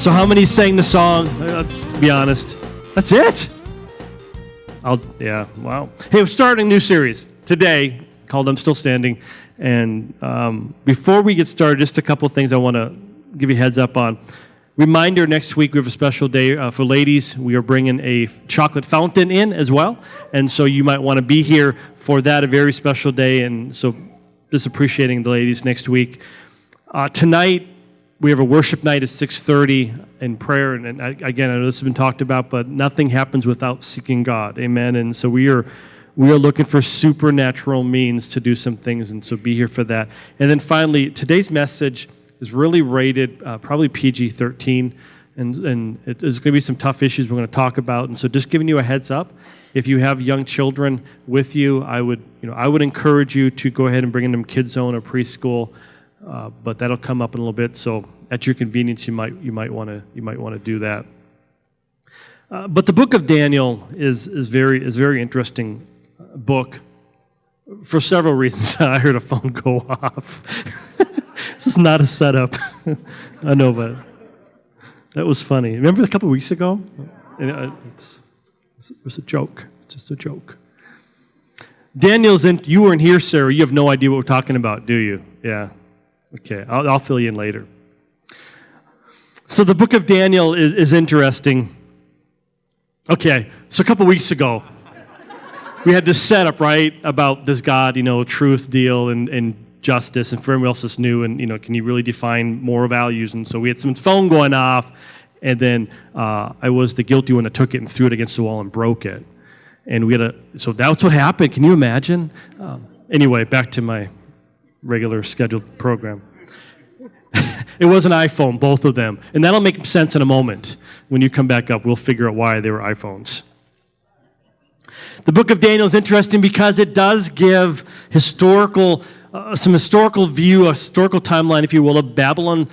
So how many sang the song? Be honest. That's it? Wow. Hey, we're starting a new series today called I'm Still Standing. And before we get started, just a couple things I want to give you a heads up on. Reminder, next week we have a special day for ladies. We are bringing a chocolate fountain in as well. And so you might want to be here for that, a very special day. And so just appreciating the ladies next week. Tonight, we have a worship night at 6:30 in prayer. And again, I know this has been talked about, but nothing happens without seeking God. Amen. And so we are looking for supernatural means to do some things. And so be here for that. And then finally, today's message is really rated probably PG-13, and there's going to be some tough issues we're going to talk about. And so, just giving you a heads up, if you have young children with you, I would encourage you to go ahead and bring in them Kids Zone or preschool, but that'll come up in a little bit. So, at your convenience, you might want to do that. But the book of Daniel is very interesting book for several reasons. I heard a phone go off. This is not a setup. I know, but that was funny. Remember a couple weeks ago? It was a joke. It's just a joke. Daniel's in. You weren't here, Sarah. You have no idea what we're talking about, do you? Yeah. Okay. I'll fill you in later. So the book of Daniel is interesting. Okay. So a couple weeks ago, we had this setup, right, about this God, truth deal and justice, and for everyone else that's new, and can you really define moral values? And so we had someone's phone going off, and then I was the guilty one that took it and threw it against the wall and broke it. And so that's what happened. Can you imagine? Anyway, back to my regular scheduled program. It was an iPhone, both of them, and that'll make sense in a moment. When you come back up, we'll figure out why they were iPhones. The book of Daniel is interesting because it does give some historical view, a historical timeline, if you will, of Babylon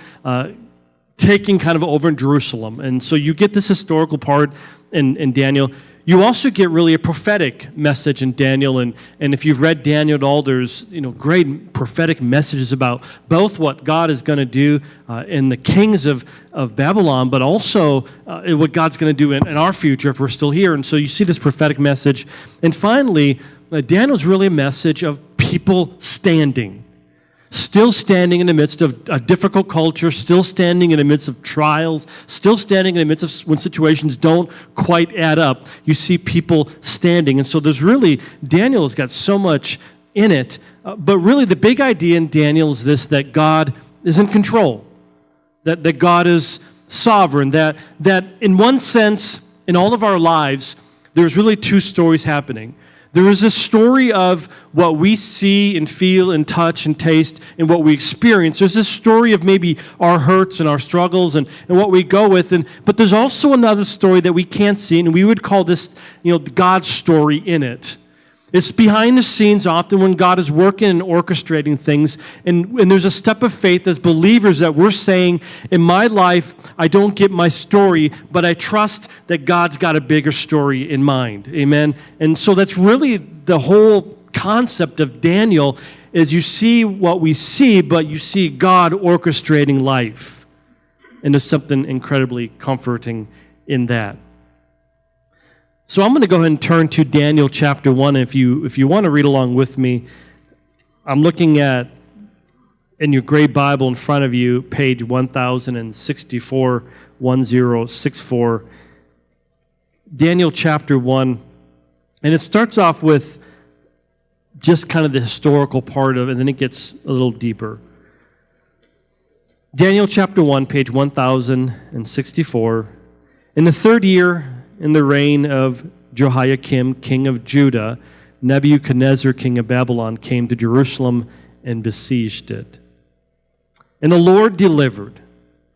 taking kind of over in Jerusalem. And so you get this historical part in Daniel. You also get really a prophetic message in Daniel. And if you've read Daniel at all, there's great prophetic messages about both what God is going to do in the kings of Babylon, but also what God's going to do in our future if we're still here. And so you see this prophetic message. And finally, Daniel's really a message of people still standing in the midst of a difficult culture, still standing in the midst of trials, still standing in the midst of when situations don't quite add up. You see people standing. And so Daniel has got so much in it, but really the big idea in Daniel is this, that God is in control, that God is sovereign, that in one sense, in all of our lives, there's really two stories happening. There is this story of what we see and feel and touch and taste and what we experience. There's this story of maybe our hurts and our struggles and what we go with. But there's also another story that we can't see, and we would call this, God's story in it. It's behind the scenes often when God is working and orchestrating things, and there's a step of faith as believers that we're saying, in my life, I don't get my story, but I trust that God's got a bigger story in mind. Amen? And so that's really the whole concept of Daniel, is you see what we see, but you see God orchestrating life. And there's something incredibly comforting in that. So I'm going to go ahead and turn to Daniel chapter 1. If you want to read along with me, I'm looking at, in your gray Bible in front of you, page 1064, 1064, Daniel chapter 1. And it starts off with just kind of the historical part of it, and then it gets a little deeper. Daniel chapter 1, page 1064. In the third year, in the reign of Jehoiakim, king of Judah, Nebuchadnezzar, king of Babylon, came to Jerusalem and besieged it. And the Lord delivered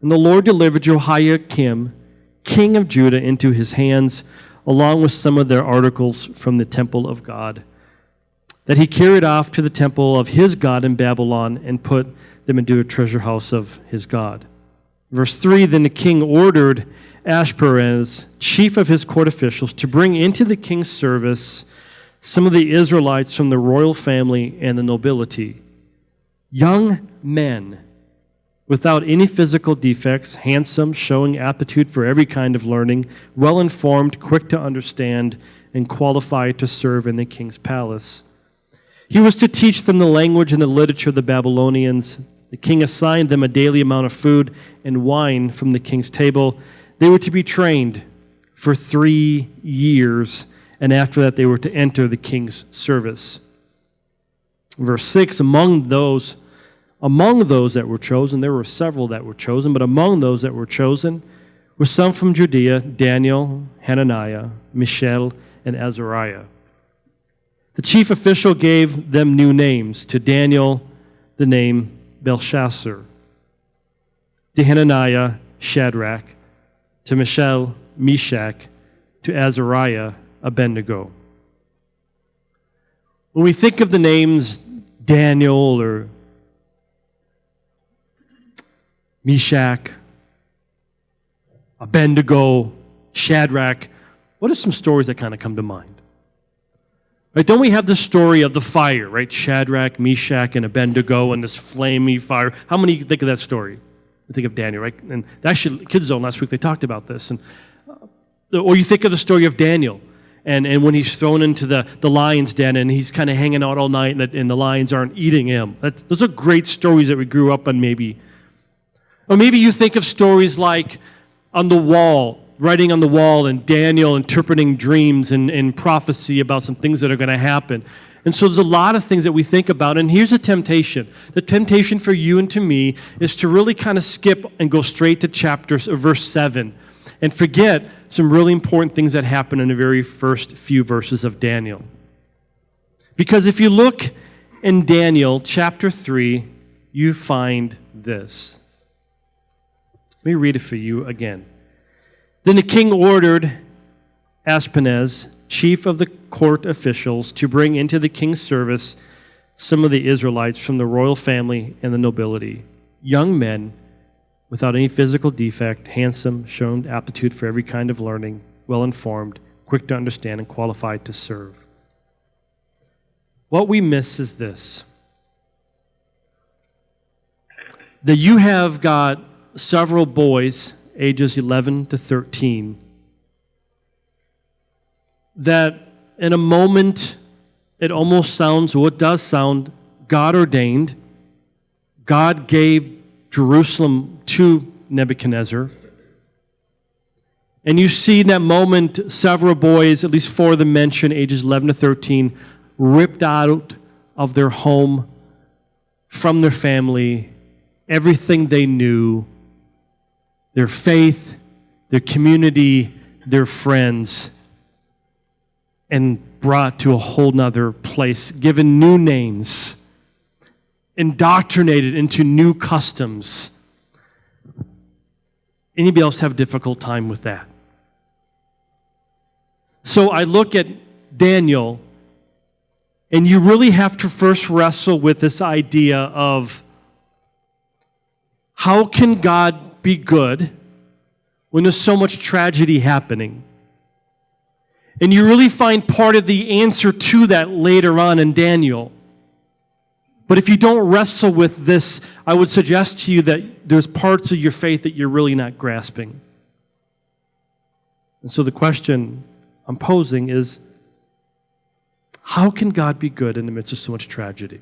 Jehoiakim, king of Judah, into his hands, along with some of their articles from the temple of God, that he carried off to the temple of his God in Babylon and put them into a treasure house of his God. Verse 3, then the king ordered Ashpenaz, chief of his court officials, to bring into the king's service some of the Israelites from the royal family and the nobility, young men without any physical defects, handsome, showing aptitude for every kind of learning, well-informed, quick to understand, and qualified to serve in the king's palace. He was to teach them the language and the literature of the Babylonians. The king assigned them a daily amount of food and wine from the king's table. They were to be trained for 3 years, and after that they were to enter the king's service. Verse 6, among those that were chosen, there were several that were chosen, but among those that were chosen were some from Judea, Daniel, Hananiah, Mishael, and Azariah. The chief official gave them new names. To Daniel, the name Belshazzar. To Hananiah, Shadrach. To Mishael, Meshach. To Azariah, Abednego. When we think of the names Daniel or Meshach, Abednego, Shadrach, what are some stories that kind of come to mind? Right, don't we have the story of the fire, right? Shadrach, Meshach, and Abednego, and this flaming fire. How many think of that story? I think of Daniel, right? And actually, Kids Zone last week, they talked about this. Or you think of the story of Daniel, and when he's thrown into the lion's den, and he's kind of hanging out all night, and the lions aren't eating him. Those are great stories that we grew up on, maybe. Or maybe you think of stories like on the wall, writing on the wall, and Daniel interpreting dreams and prophecy about some things that are going to happen. And so there's a lot of things that we think about, and here's a temptation. The temptation for you and to me is to really kind of skip and go straight to verse 7 and forget some really important things that happen in the very first few verses of Daniel. Because if you look in Daniel chapter 3, you find this. Let me read it for you again. Then the king ordered Ashpenaz, chief of the court officials, to bring into the king's service some of the Israelites from the royal family and the nobility, young men without any physical defect, handsome, shown aptitude for every kind of learning, well-informed, quick to understand, and qualified to serve. What we miss is this, that you have got several boys ages 11 to 13, that in a moment it almost sounds, well, it does sound God ordained. God gave Jerusalem to Nebuchadnezzar. And you see in that moment several boys, at least 4 of them mentioned, ages 11 to 13, ripped out of their home, from their family, everything they knew, their faith, their community, their friends, and brought to a whole nother place, given new names, indoctrinated into new customs. Anybody else have a difficult time with that? So I look at Daniel, and you really have to first wrestle with this idea of how can God be good when there's so much tragedy happening? And you really find part of the answer to that later on in Daniel. But if you don't wrestle with this, I would suggest to you that there's parts of your faith that you're really not grasping. And so the question I'm posing is, how can God be good in the midst of so much tragedy?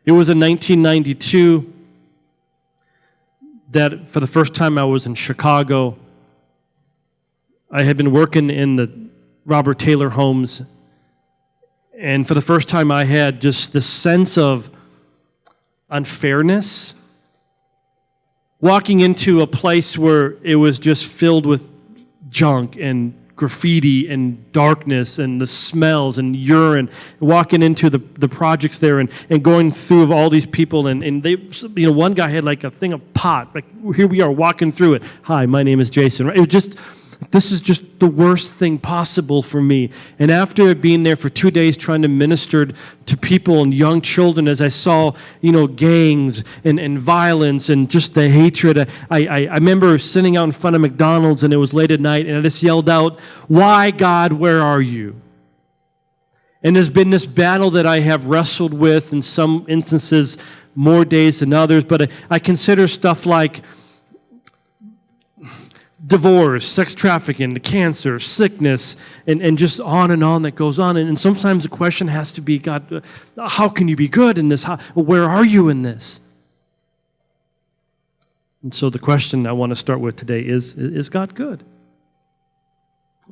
It was in 1992 that for the first time I was in Chicago. I had been working in the Robert Taylor homes, and for the first time I had just this sense of unfairness. Walking into a place where it was just filled with junk and graffiti and darkness and the smells and urine, walking into the projects there and going through all these people, and they, one guy had like a thing of pot, like here we are walking through it. Hi, my name is Jason. It was just, this is just the worst thing possible for me. And after being there for 2 days trying to minister to people and young children, as I saw, gangs and violence and just the hatred, I remember sitting out in front of McDonald's, and it was late at night, and I just yelled out, "Why, God, where are you?" And there's been this battle that I have wrestled with in some instances more days than others, but I consider stuff like divorce, sex trafficking, the cancer, sickness, and just on that goes on. And sometimes the question has to be, God, how can you be good in this? Where are you in this? And so the question I want to start with today is God good?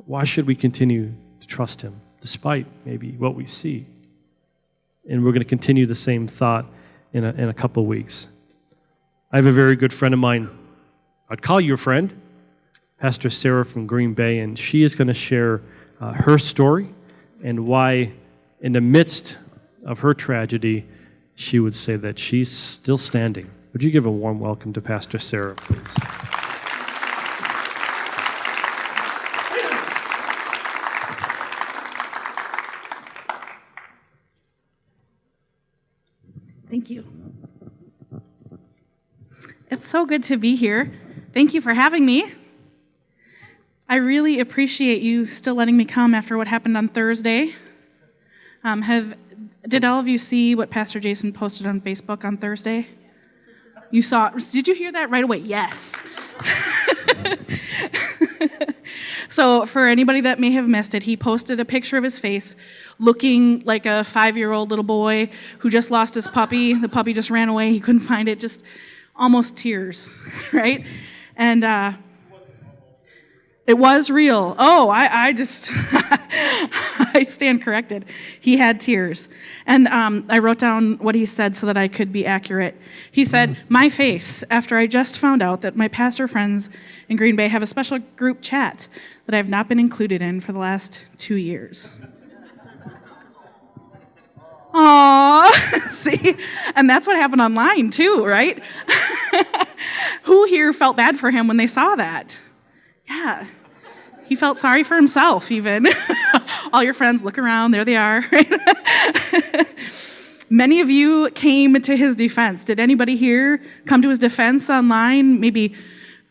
Why should we continue to trust him, despite maybe what we see? And we're going to continue the same thought in a couple of weeks. I have a very good friend of mine. I'd call you a friend, Pastor Sarah from Green Bay, and she is going to share her story and why, in the midst of her tragedy, she would say that she's still standing. Would you give a warm welcome to Pastor Sarah, please? Thank you. It's so good to be here. Thank you for having me. I really appreciate you still letting me come after what happened on Thursday. Did all of you see what Pastor Jason posted on Facebook on Thursday? You saw, did you hear that right away? Yes. So for anybody that may have missed it, he posted a picture of his face looking like a 5-year-old little boy who just lost his puppy. The puppy just ran away. He couldn't find it, just almost tears, right? And it was real. Oh, I just, I stand corrected. He had tears. And I wrote down what he said so that I could be accurate. He said, "My face, after I just found out that my pastor friends in Green Bay have a special group chat that I have not been included in for the last 2 years." Aww, see? And that's what happened online too, right? Who here felt bad for him when they saw that? Yeah, he felt sorry for himself even. All your friends look around, there they are. Many of you came to his defense. Did anybody here come to his defense online? Maybe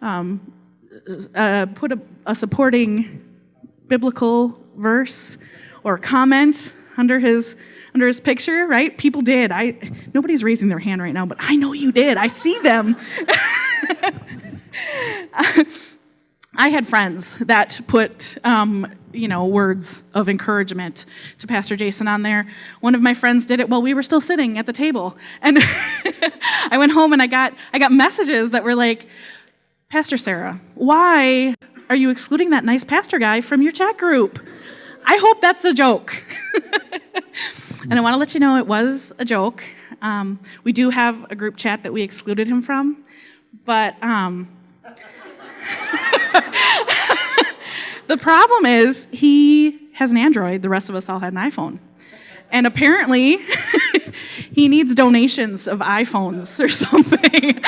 put a supporting biblical verse or comment under his picture, right? People did. Nobody's raising their hand right now, but I know you did. I see them. I had friends that put, words of encouragement to Pastor Jason on there. One of my friends did it while we were still sitting at the table. And I went home and I got messages that were like, "Pastor Sarah, why are you excluding that nice pastor guy from your chat group? I hope that's a joke." And I want to let you know it was a joke. We do have a group chat that we excluded him from, but the problem is he has an Android. The rest of us all had an iPhone. And apparently he needs donations of iPhones or something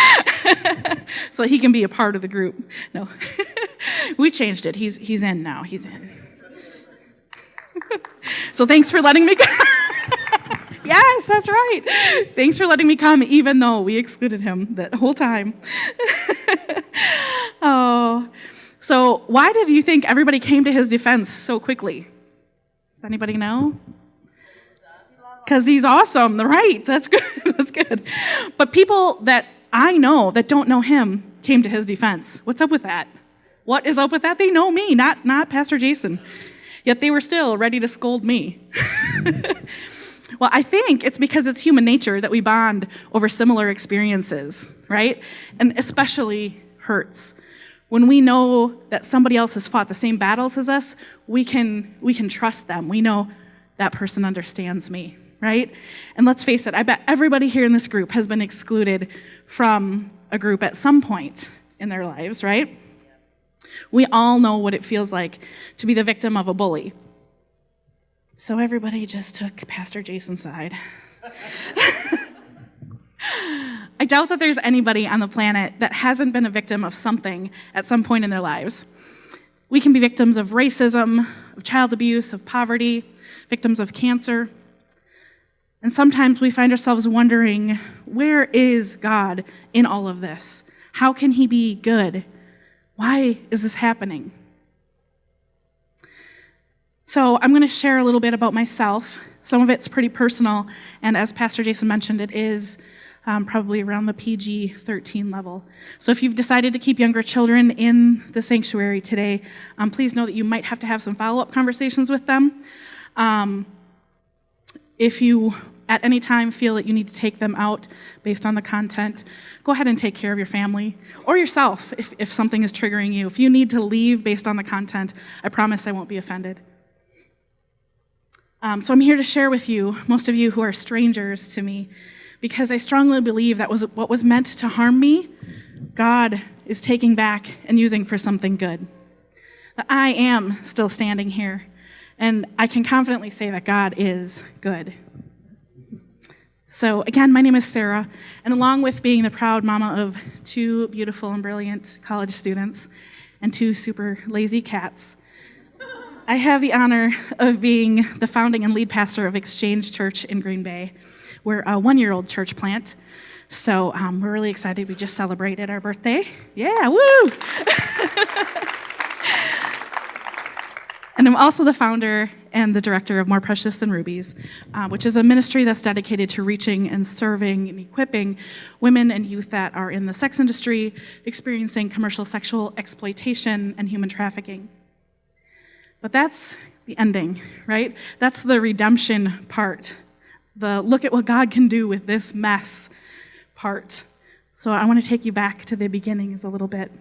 so he can be a part of the group. No, we changed it. He's in now. He's in. So thanks for letting me come. Yes, that's right. Thanks for letting me come, even though we excluded him that whole time. Oh, so why did you think everybody came to his defense so quickly? Does anybody know? Because he's awesome, right? That's good. That's good. But people that I know that don't know him came to his defense. What's up with that? What is up with that? They know me, not Pastor Jason. Yet they were still ready to scold me. Well, I think it's because it's human nature that we bond over similar experiences, right? And especially hurts. When we know that somebody else has fought the same battles as us, we can trust them. We know that person understands me, right? And let's face it, I bet everybody here in this group has been excluded from a group at some point in their lives, right? We all know what it feels like to be the victim of a bully. So everybody just took Pastor Jason's side. I doubt that there's anybody on the planet that hasn't been a victim of something at some point in their lives. We can be victims of racism, of child abuse, of poverty, victims of cancer. And sometimes we find ourselves wondering, where is God in all of this? How can he be good? Why is this happening? So I'm going to share a little bit about myself. Some of it's pretty personal, and as Pastor Jason mentioned, it is probably around the PG-13 level. So if you've decided to keep younger children in the sanctuary today, please know that you might have to have some follow-up conversations with them. If you at any time feel that you need to take them out based on the content, go ahead and take care of your family or yourself if something is triggering you. If you need to leave based on the content, I promise I won't be offended. So I'm here to share with you, most of you who are strangers to me, because I strongly believe that was what was meant to harm me, God is taking back and using for something good. That I am still standing here, and I can confidently say that God is good. So again, my name is Sarah, and along with being the proud mama of 2 beautiful and brilliant college students and 2 super lazy cats, I have the honor of being the founding and lead pastor of Exchange Church in Green Bay. We're a 1-year-old church plant, so we're really excited. We just celebrated our birthday. Yeah, woo! And I'm also the founder and the director of More Precious Than Rubies, which is a ministry that's dedicated to reaching and serving and equipping women and youth that are in the sex industry, experiencing commercial sexual exploitation and human trafficking. But that's the ending, right? That's the redemption part. The look at what God can do with this mess part. So I want to take you back to the beginnings a little bit.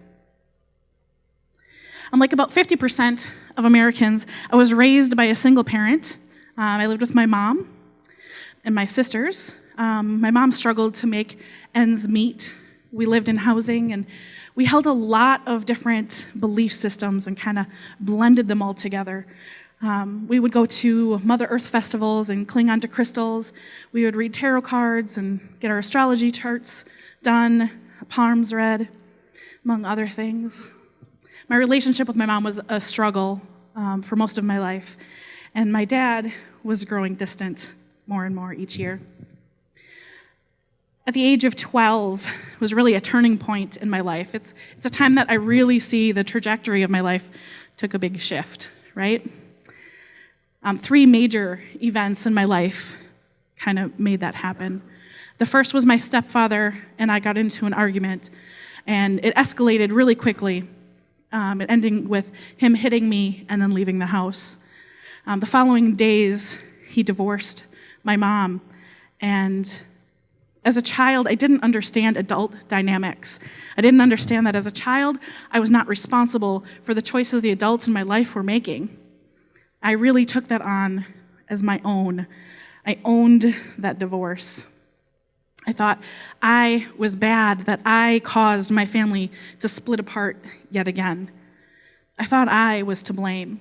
Like about 50% of Americans, I was raised by a single parent. I lived with my mom and my sisters. My mom struggled to make ends meet. We lived in housing, and we held a lot of different belief systems and kind of blended them all together. We would go to Mother Earth festivals and cling onto crystals. We would read tarot cards and get our astrology charts done, palms read, among other things. My relationship with my mom was a struggle for most of my life, and my dad was growing distant more and more each year. At the age of 12 was really a turning point in my life. It's a time that I really see the trajectory of my life took a big shift, right? 3 major events in my life kind of made that happen. The first was my stepfather and I got into an argument, and it escalated really quickly. It ending with him hitting me and then leaving the house. The following days, he divorced my mom, and as a child, I didn't understand adult dynamics. I didn't understand that as a child, I was not responsible for the choices the adults in my life were making. I really took that on as my own. I owned that divorce. I thought I was bad, that I caused my family to split apart yet again. I thought I was to blame.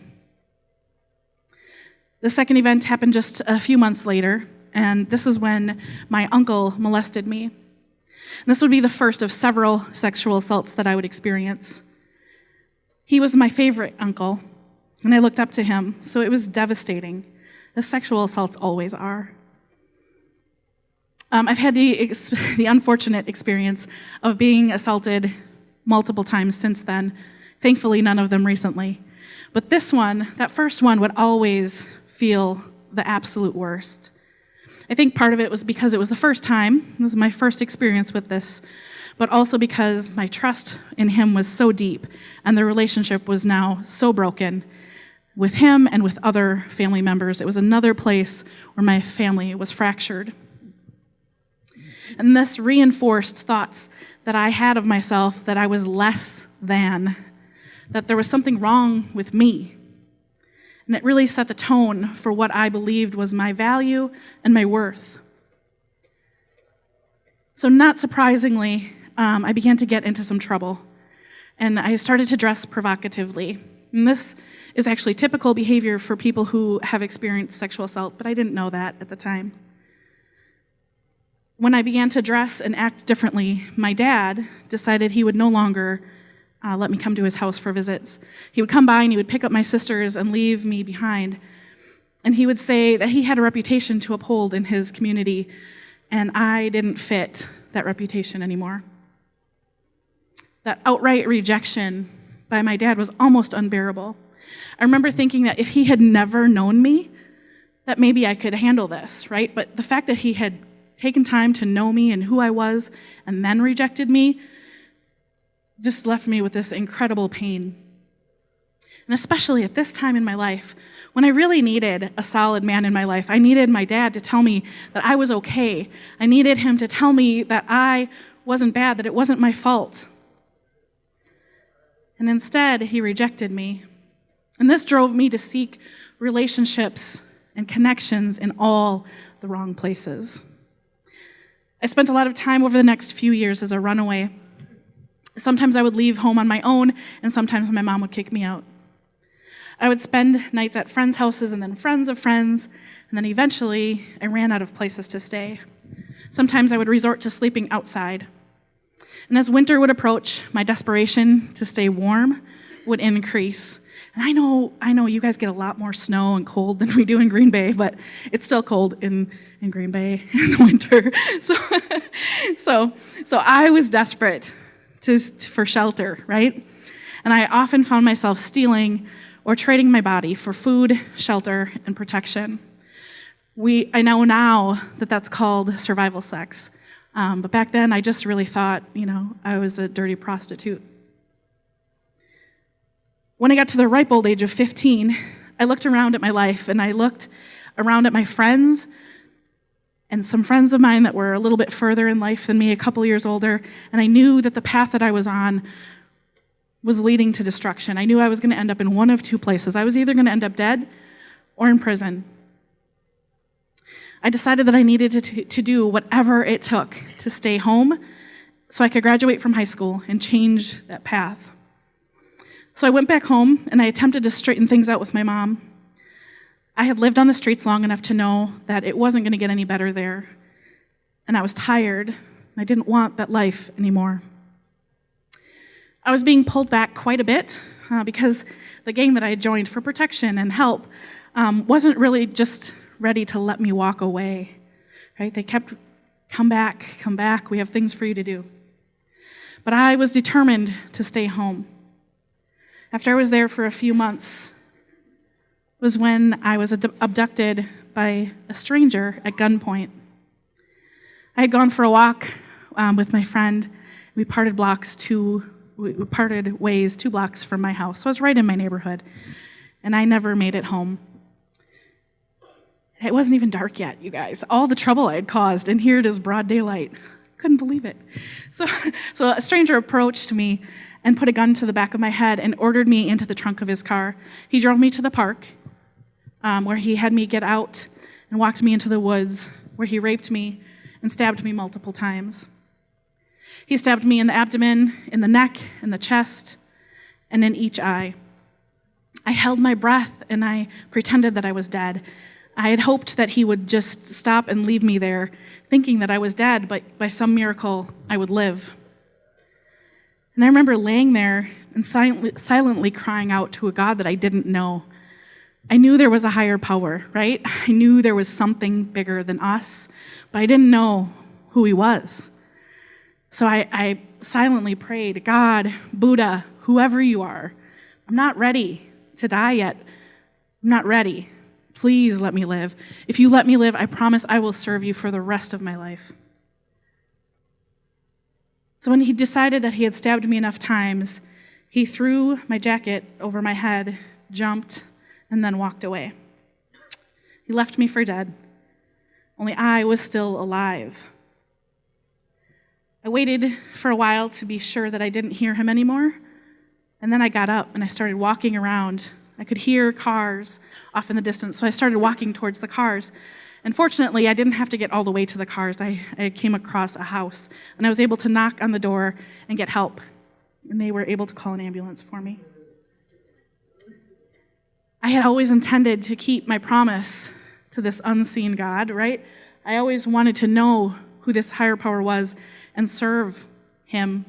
The second event happened just a few months later, and this is when my uncle molested me. This would be the first of several sexual assaults that I would experience. He was my favorite uncle, and I looked up to him, so it was devastating, as sexual assaults always are. I've had the unfortunate experience of being assaulted multiple times since then. Thankfully, none of them recently. But this one, that first one, would always feel the absolute worst. I think part of it was because it was the first time. This was my first experience with this, but also because my trust in him was so deep, and the relationship was now so broken with him and with other family members. It was another place where my family was fractured. And this reinforced thoughts that I had of myself, that I was less than, that there was something wrong with me. And it really set the tone for what I believed was my value and my worth. So not surprisingly, I began to get into some trouble. And I started to dress provocatively. And this is actually typical behavior for people who have experienced sexual assault, but I didn't know that at the time. When I began to dress and act differently, my dad decided he would no longer let me come to his house for visits. He would come by and he would pick up my sisters and leave me behind. And he would say that he had a reputation to uphold in his community, and I didn't fit that reputation anymore. That outright rejection by my dad was almost unbearable. I remember thinking that if he had never known me, that maybe I could handle this, right? But the fact that he had taken time to know me and who I was and then rejected me just left me with this incredible pain. And especially at this time in my life, when I really needed a solid man in my life, I needed my dad to tell me that I was okay. I needed him to tell me that I wasn't bad, that it wasn't my fault. And instead, he rejected me. And this drove me to seek relationships and connections in all the wrong places. I spent a lot of time over the next few years as a runaway. Sometimes I would leave home on my own, and sometimes my mom would kick me out. I would spend nights at friends' houses and then friends of friends, and then eventually I ran out of places to stay. Sometimes I would resort to sleeping outside. And as winter would approach, my desperation to stay warm would increase. And I know you guys get a lot more snow and cold than we do in Green Bay, but it's still cold in Green Bay in the winter. So I was desperate for shelter, right? And I often found myself stealing or trading my body for food, shelter, and protection. I know now that that's called survival sex. But back then, I just really thought, I was a dirty prostitute. When I got to the ripe old age of 15, I looked around at my life, and I looked around at my friends, and some friends of mine that were a little bit further in life than me, a couple years older, and I knew that the path that I was on was leading to destruction. I knew I was going to end up in one of two places. I was either going to end up dead or in prison. I decided that I needed to do whatever it took to stay home so I could graduate from high school and change that path. So I went back home and I attempted to straighten things out with my mom. I had lived on the streets long enough to know that it wasn't going to get any better there. And I was tired, and I didn't want that life anymore. I was being pulled back quite a bit because the gang that I had joined for protection and help wasn't really just ready to let me walk away, right? They kept, come back, we have things for you to do. But I was determined to stay home. After I was there for a few months was when I was abducted by a stranger at gunpoint. I had gone for a walk with my friend. We parted ways 2 blocks from my house. So I was right in my neighborhood, and I never made it home. It wasn't even dark yet, you guys. All the trouble I had caused, and here it is, broad daylight. Couldn't believe it. So a stranger approached me and put a gun to the back of my head and ordered me into the trunk of his car. He drove me to the park, where he had me get out and walked me into the woods, where he raped me and stabbed me multiple times. He stabbed me in the abdomen, in the neck, in the chest, and in each eye. I held my breath and I pretended that I was dead. I had hoped that he would just stop and leave me there, thinking that I was dead, but by some miracle, I would live. And I remember laying there and silently crying out to a God that I didn't know. I knew there was a higher power, right? I knew there was something bigger than us, but I didn't know who he was. So I silently prayed, God, Buddha, whoever you are, I'm not ready to die yet. I'm not ready. Please let me live. If you let me live, I promise I will serve you for the rest of my life. So when he decided that he had stabbed me enough times, he threw my jacket over my head, jumped, and then walked away. He left me for dead. Only I was still alive. I waited for a while to be sure that I didn't hear him anymore, and then I got up and I started walking around. I could hear cars off in the distance, so I started walking towards the cars. And fortunately, I didn't have to get all the way to the cars. I came across a house, and I was able to knock on the door and get help, and they were able to call an ambulance for me. I had always intended to keep my promise to this unseen God, right? I always wanted to know who this higher power was and serve him.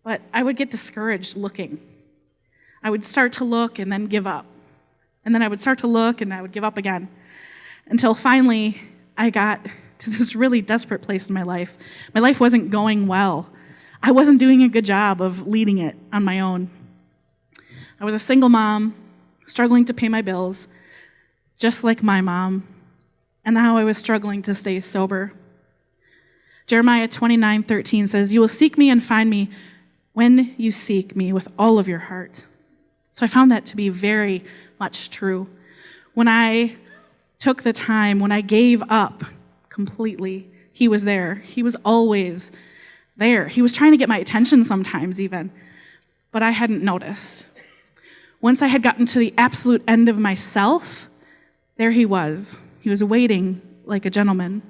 But I would get discouraged looking. I would start to look and then give up. And then I would start to look and I would give up again. Until finally, I got to this really desperate place in my life. My life wasn't going well. I wasn't doing a good job of leading it on my own. I was a single mom, struggling to pay my bills, just like my mom. and how I was struggling to stay sober. Jeremiah 29:13 says, "You will seek me and find me when you seek me with all of your heart." So I found that to be very much true. When I took the time, when I gave up completely, he was there. He was always there. He was trying to get my attention sometimes even, but I hadn't noticed. Once I had gotten to the absolute end of myself, there he was. He was waiting like a gentleman.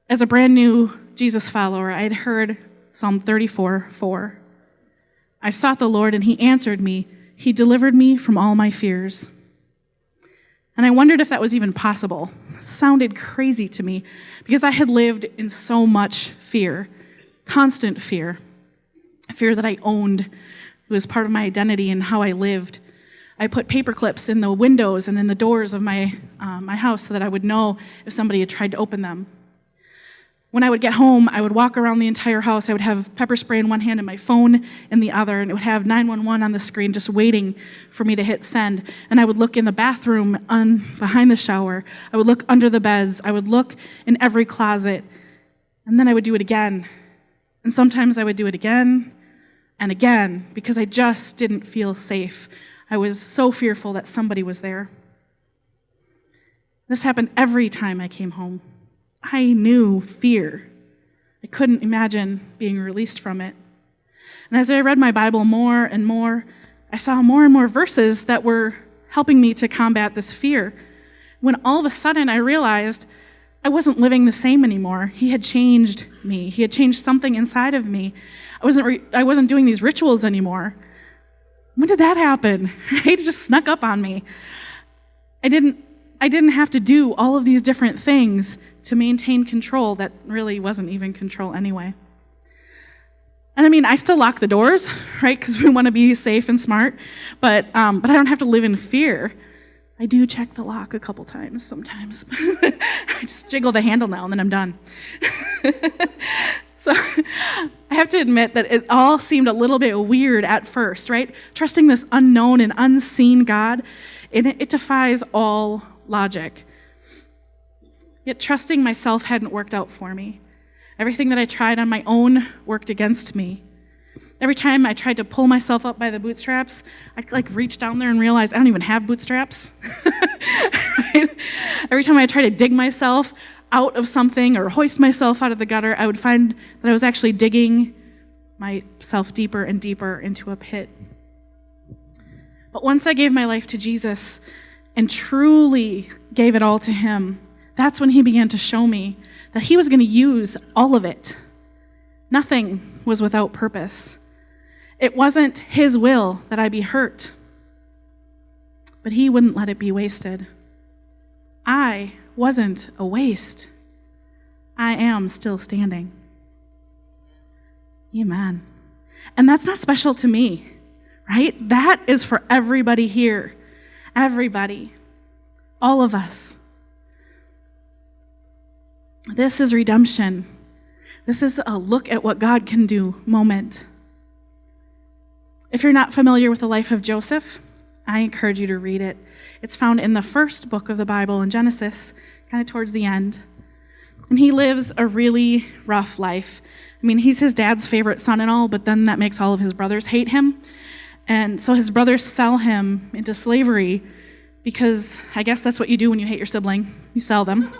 As a brand new Jesus follower, I had heard Psalm 34:4. "I sought the Lord, and he answered me. He delivered me from all my fears." And I wondered if that was even possible. It sounded crazy to me because I had lived in so much fear, constant fear, fear that I owned. It was part of my identity and how I lived. I put paper clips in the windows and in the doors of my house so that I would know if somebody had tried to open them. When I would get home, I would walk around the entire house. I would have pepper spray in one hand and my phone in the other, and it would have 911 on the screen just waiting for me to hit send. And I would look in the bathroom behind the shower. I would look under the beds. I would look in every closet. And then I would do it again. And sometimes I would do it again and again because I just didn't feel safe. I was so fearful that somebody was there. This happened every time I came home. I knew fear. I couldn't imagine being released from it. And as I read my Bible more and more, I saw more and more verses that were helping me to combat this fear. When all of a sudden I realized I wasn't living the same anymore. He had changed me. He had changed something inside of me. I wasn't doing these rituals anymore. When did that happen? Right? It just snuck up on me. I didn't have to do all of these different things to maintain control that really wasn't even control anyway. And I mean, I still lock the doors, right, because we want to be safe and smart, but I don't have to live in fear. I do check the lock a couple times sometimes. I just jiggle the handle now and then I'm done. So I have to admit that it all seemed a little bit weird at first, right? Trusting this unknown and unseen God, it defies all logic. Yet trusting myself hadn't worked out for me. Everything that I tried on my own worked against me. Every time I tried to pull myself up by the bootstraps, I'd reach down there and realize I don't even have bootstraps. Right? Every time I tried to dig myself out of something or hoist myself out of the gutter, I would find that I was actually digging myself deeper and deeper into a pit. But once I gave my life to Jesus and truly gave it all to him, that's when he began to show me that he was going to use all of it. Nothing was without purpose. It wasn't his will that I be hurt, but he wouldn't let it be wasted. I wasn't a waste. I am still standing. Amen. And that's not special to me, right? That is for everybody here. Everybody. All of us. This is redemption. This is a look at what God can do moment. If you're not familiar with the life of Joseph, I encourage you to read it. It's found in the first book of the Bible in Genesis, kind of towards the end. And he lives a really rough life. I mean, he's his dad's favorite son and all, but then that makes all of his brothers hate him. And so his brothers sell him into slavery because I guess that's what you do when you hate your sibling. You sell them.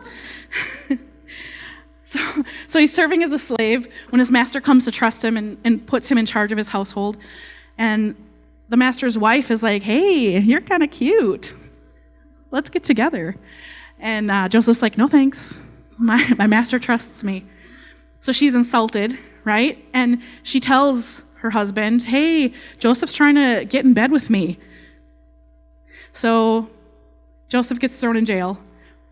So he's serving as a slave when his master comes to trust him and puts him in charge of his household. And the master's wife is like, "Hey, you're kind of cute. Let's get together." And Joseph's like, "No thanks. My master trusts me." So she's insulted, right? And she tells her husband, "Hey, Joseph's trying to get in bed with me." So Joseph gets thrown in jail,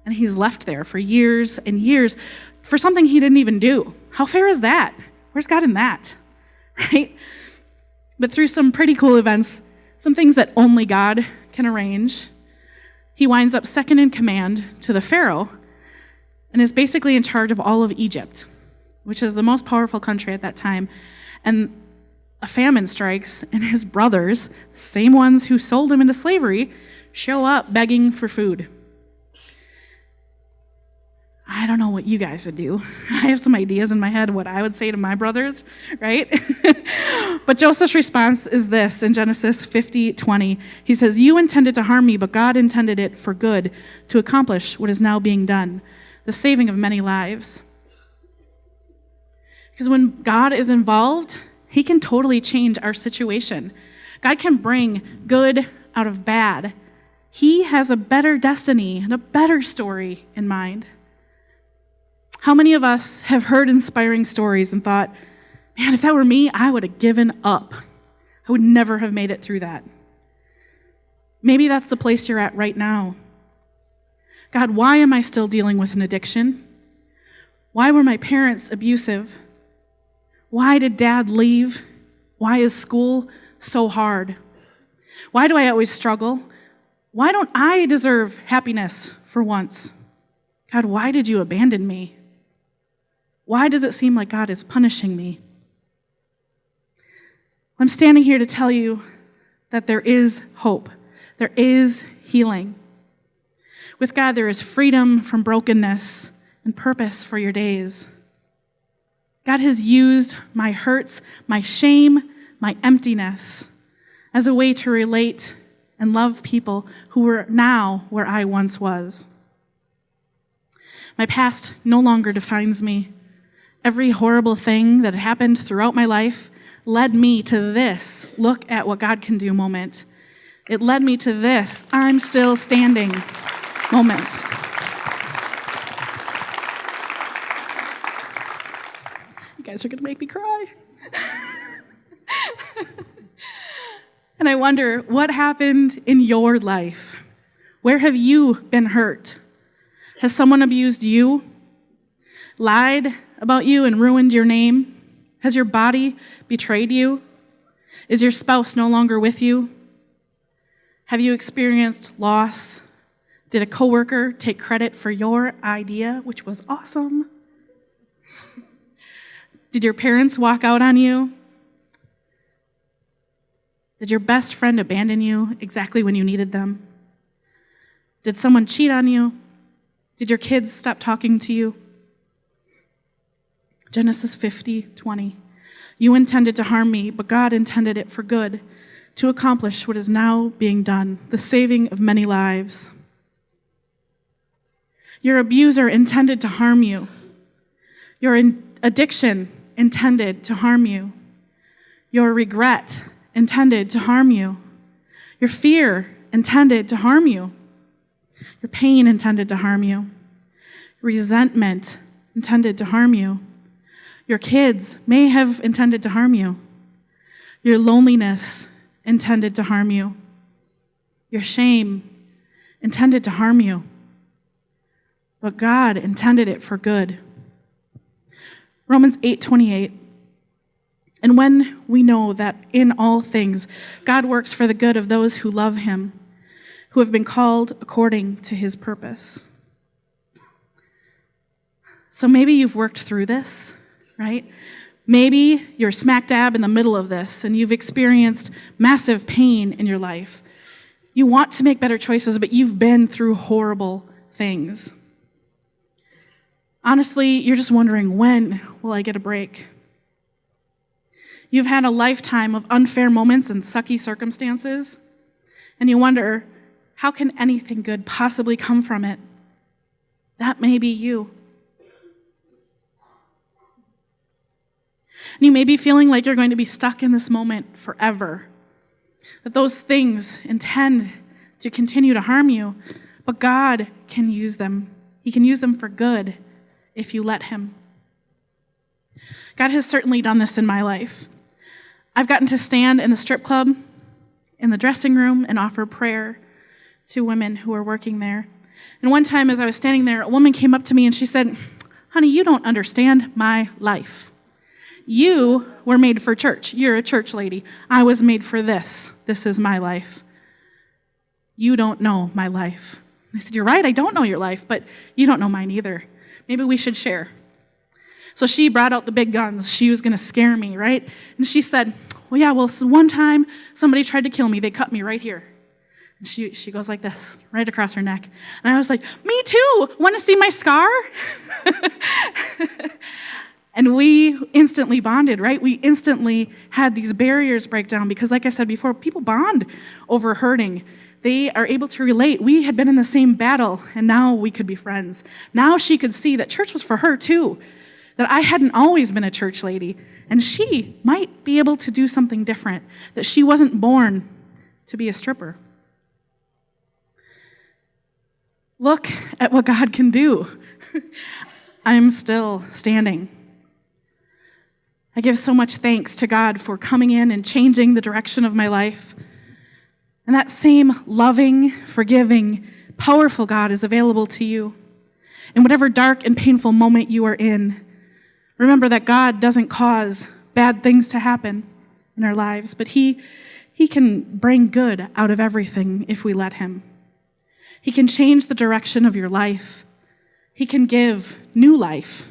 and he's left there for years and years for something he didn't even do. How fair is that? Where's God in that? Right? But through some pretty cool events, some things that only God can arrange, he winds up second in command to the Pharaoh and is basically in charge of all of Egypt, which is the most powerful country at that time. And a famine strikes, and his brothers, same ones who sold him into slavery, show up begging for food. I don't know what you guys would do. I have some ideas in my head what I would say to my brothers, right? But Joseph's response is this in Genesis 50:20. He says, "You intended to harm me, but God intended it for good to accomplish what is now being done, the saving of many lives." Because when God is involved, he can totally change our situation. God can bring good out of bad. He has a better destiny and a better story in mind. How many of us have heard inspiring stories and thought, man, if that were me, I would have given up. I would never have made it through that. Maybe that's the place you're at right now. God, why am I still dealing with an addiction? Why were my parents abusive? Why did Dad leave? Why is school so hard? Why do I always struggle? Why don't I deserve happiness for once? God, why did you abandon me? Why does it seem like God is punishing me? I'm standing here to tell you that there is hope. There is healing. With God, there is freedom from brokenness and purpose for your days. God has used my hurts, my shame, my emptiness as a way to relate and love people who were now where I once was. My past no longer defines me. Every horrible thing that happened throughout my life led me to this look at what God can do moment. It led me to this I'm still standing moment. You guys are going to make me cry. And I wonder, what happened in your life? Where have you been hurt? Has someone abused you? Lied about you and ruined your name? Has your body betrayed you? Is your spouse no longer with you? Have you experienced loss? Did a coworker take credit for your idea, which was awesome? Did your parents walk out on you? Did your best friend abandon you exactly when you needed them? Did someone cheat on you? Did your kids stop talking to you? Genesis 50:20. You intended to harm me, but God intended it for good, to accomplish what is now being done, the saving of many lives. Your abuser intended to harm you. Your addiction intended to harm you. Your regret intended to harm you. Your fear intended to harm you. Your pain intended to harm you. Resentment intended to harm you. Your kids may have intended to harm you. Your loneliness intended to harm you. Your shame intended to harm you. But God intended it for good. Romans 8:28. And when we know that in all things God works for the good of those who love him, who have been called according to his purpose. So maybe you've worked through this, right? Maybe you're smack dab in the middle of this and you've experienced massive pain in your life. You want to make better choices, but you've been through horrible things. Honestly, you're just wondering, when will I get a break? You've had a lifetime of unfair moments and sucky circumstances, and you wonder, how can anything good possibly come from it? That may be you. And you may be feeling like you're going to be stuck in this moment forever, that those things intend to continue to harm you, but God can use them. He can use them for good if you let him. God has certainly done this in my life. I've gotten to stand in the strip club, in the dressing room, and offer prayer to women who are working there. And one time as I was standing there, a woman came up to me and she said, "Honey, you don't understand my life. You were made for church. You're a church lady. I was made for this. This is my life. You don't know my life." I said, "You're right, I don't know your life, but you don't know mine either. Maybe we should share." So she brought out the big guns. She was going to scare me, right? And she said, "Well, yeah, one time somebody tried to kill me. They cut me right here. And she goes like this, right across her neck. And I was like, me too, want to see my scar? And we instantly bonded, right? We instantly had these barriers break down because, like I said before, people bond over hurting. They are able to relate. We had been in the same battle, and now we could be friends. Now she could see that church was for her too, that I hadn't always been a church lady, and she might be able to do something different, that she wasn't born to be a stripper. Look at what God can do. I'm still standing. I give so much thanks to God for coming in and changing the direction of my life. And that same loving, forgiving, powerful God is available to you. In whatever dark and painful moment you are in, remember that God doesn't cause bad things to happen in our lives, but He can bring good out of everything if we let Him. He can change the direction of your life. He can give new life.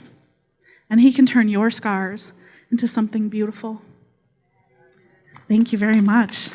And He can turn your scars into something beautiful. Thank you very much.